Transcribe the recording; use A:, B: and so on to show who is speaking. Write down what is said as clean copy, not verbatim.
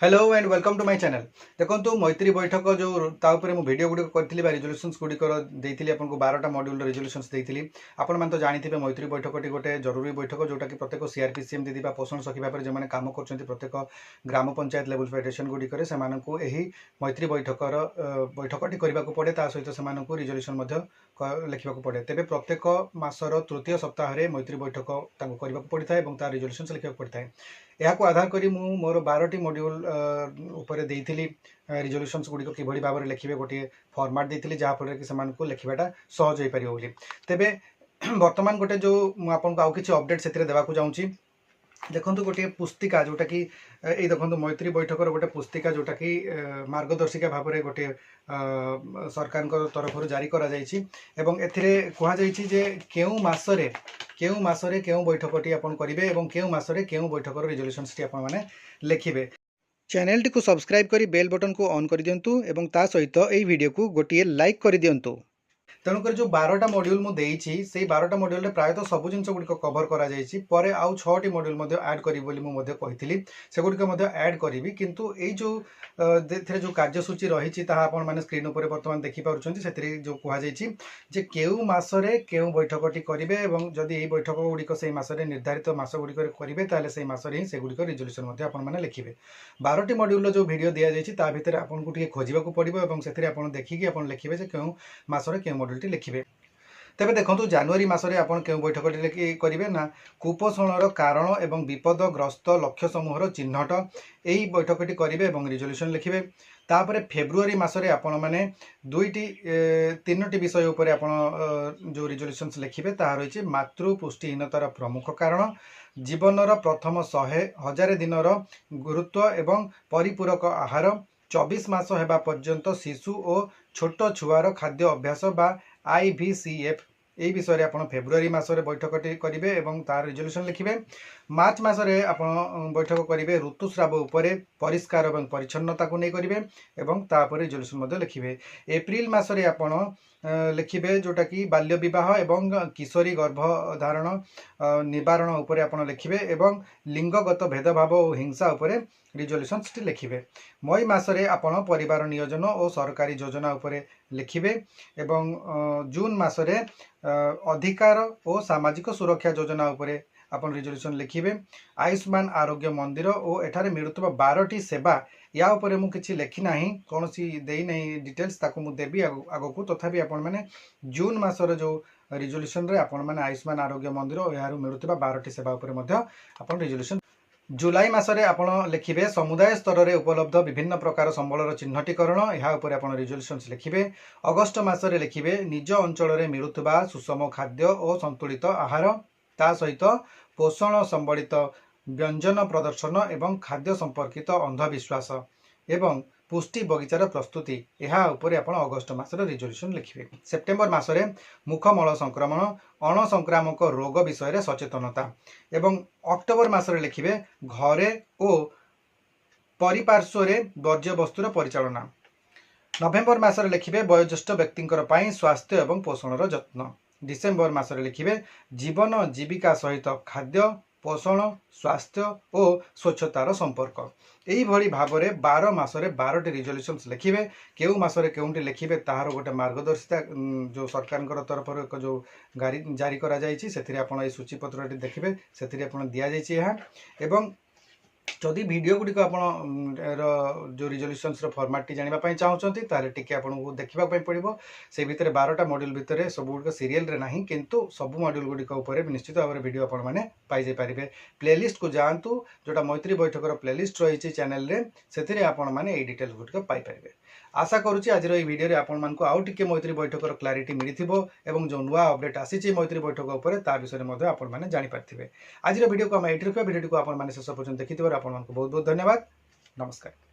A: Hello and welcome to my channel. देखो मैत्री बैठक जो ताऊपर मुझे वीडियो गुड़िक करी रिजोल्यूशंस गुड़िक देती आपको 12टा मॉड्यूल रिजोल्यूशंस देती आपण मैंने तो जानते मैत्री बैठक गोटे जरूरी बैठक जोटा कि प्रत्येक सीआरपीसीएम दीदी पोषण सखी भाव में जो काम कर प्रत्येक ग्राम पंचायत लेवल फेडरेशन गुड़िक से मैत्री बैठकर बैठकटी करने को पड़े सहित से रिजोल्यूशन लिखा पड़े तेज प्रत्येक मासर तृतीय सप्ताह मैत्री बैठक करने को पड़ता है तार रिजोल्यूशंस लिखा पड़ता है। यहाँ आधार करी मोर 12टी मॉड्यूल उपर देती रिजोल्यूशंस गुड़िक किभली भाव में लिखे गोटे फॉर्मेट देती जहाँफल कि लिखाटा सहज हो पार बोली तेरे बर्तमान गोटे जो आपको आउ कि अपडेट से देवाक चाहूँगी। देखो गोटे पुस्तिका जोटा कि ये देखो मैत्री बैठकर गोटे पुस्तिका जोटा कि मार्गदर्शिका भाव में गोटे सरकार तरफ जारी करा एवं कहुई जे केउ मासरे केउ बैठकटी आपन करेंगे और केउ मासरे केउ बैठकर रिजोल्यूशंस आप लिखिबे। चैनल टी को सब्सक्राइब करी बेल बटन को ऑन कर दिंतु एवं ता सहित यही वीडियो को गोटे लाइक कर दिंतु। तेणुकर जो 12टा मॉड्यूल मुझे से 12टा मॉड्यूल प्रायतः सब जिन गुड़िक कभर कर आउ 6टी मॉड्यूल ऐड करी कही से गुड़िक ऐड करी किंतु ये जो जो कार्यसूची रही मैंने स्क्रीन पर बर्तमान देखिपुंट से जो कहुई जे केउ मासरे केउ बैठकटी करेंगे और जदि यही बैठक गुड़िक से मासरे निर्धारित मास गुड़िक करेंगे ताले से मासरे ही से गुड़िक रिजोल्यूशन आपने लिखे 12टी मॉड्यूल जो वीडियो दि जाए भितर आपको खोजा पड़ो और से देखिए आप लिखे केउ मासरे केउ मॉड्यूल लिखिबे। तेबे देखो जनवरी मासरे आपण केउ बैठकटी करेंगे ना कुपोषणर कारण एवं विपदग्रस्त लक्ष्य समूहर चिन्हट यही बैठकटी करेंगे और रिजोल्यूशन लिखिबे। तापर फेब्रुआरी मासरे आपण माने तीनोटी विषय उपर आपण जो रिजोल्यूशंस लिखिबे ता रही मातृ पुष्टिहीनतार प्रमुख कारण जीवनर प्रथम 100,000 दिनर गुरुत्व एवं परिपूरक आहार 24 मास हेबा पर्यंत शिशु और छोट छुआर खाद्य अभ्यास बा IVCF यही विषय आप फेब्रुआरी मासरे बैठकटी करेंगे और तार रिजोल्यूशन लिखिबे। मार्च मासरे आप बैठक करेंगे ऋतुस्राव उपरे परिष्कार और परिच्छन्नता को नहीं करेंगे और तापर रिजोल्यूशन लिखिबे। एप्रिल मासरे आप लिखिबे जोटा कि बाल्य विवाह एवं किशोरी गर्भधारण निवारण उपरे आप लिखिबे और लिंगगत भेदभाव और हिंसा उपरे रिजोल्यूशंस लिखिबे। मई मासरे आपण परिवार नियोजन और सरकारी योजना उपरे लिखिबे एवं जून मासरे अधिकार और सामाजिक सुरक्षा योजना उपरे आपण रिजोल्यूशन लिखिबे। आयुष्मान आरोग्य मंदिर और एठारे मिलुतबा 12टी सेवा या उपरे मु किछि लेखि नाही कौन सी देई नहीं डिटेल्स ताको मु देबी आगो को तथापि आपण माने जून मासर जो रिजोल्यूशन रे आपण माने आयुष्मान आरोग्य मंदिर और यार मिलुतबा 12टी सेवा उपरे मध्य आपण रिजोल्यूशन। जुलाई मासरे आपण लिखिबे समुदाय स्तर में उपलब्ध विभिन्न प्रकार संबलर चिन्हटीकरण यह उपर आपण रिजोल्यूशंस लिखिबे। अगस्ट मासरे लिखिबे निज अंचल में मिलुतबा सुषम खाद्य और संतुलित आहार ता सहित पोषण संबलित व्यंजन प्रदर्शन एवं खाद्य संपर्कित अंधविश्वास एवं पुष्टि बगीचार प्रस्तुति यह उपरे आपण अगस्ट मासरे रिजोल्यूशन लिखिबे। सेप्टेम्बर मासरे मुखमल संक्रमण अणसंक्रामक रोग विषय सचेतनता एवं अक्टोबर मासरे लिखिबे घरे और परिपार्श्व वर्ज्य वस्तुर परिचालना। नवेम्बर मासरे लिखिबे वयोज्येष्ठ व्यक्तिंकर पई स्वास्थ्य एवं पोषणर जत्न। डिसेम्बर मासरे लिखिबे जीवन जीविका सहित खाद्य पोषण स्वास्थ्य और स्वच्छतार संपर्क यही भली भाव में 12 मासरे 12टी रिजोल्यूशंस लिखिबे। केउ मासरे केउटी लिखिबे ताहार गोटे मार्गदर्शिता जो सरकार तरफ एक जो जारी करा जायछि सेथिरे आपण ए सूचीपत्रटी देखिबे सेथिरे आपण दिया जायछि यह एवं जदि वीडियो गुड़िक आप जो रिजोल्यूशंस फॉर्मेट जानापी चाहते ताले टिके आपको देखा पड़ो से भितर 12टा मॉड्यूल भितर सब गुड़िक सीरियल रे नहीं किंतु सब मॉड्यूल गुड़िक उपर निश्चित भाव में वीडियो आपने पाई पारे। प्लेलिस्ट को जातु जोटा मैत्री बैठकर प्लेलिस्ट रही चैनल से आपने डिटेल्स गुड़िक पाइपर। आशा करुँच आज भिडियो आपको आउ टे मैत्री बैठकर क्लारिटी मिली और जो नुआ अपडेट आसी मैत्री बैठक उपर ता विषय में आपने जानीपारे। आज भिडियो को आम ये भिडियो को आपने शेष पर्यटन देखी आपको बहुत बहुत धन्यवाद। नमस्कार।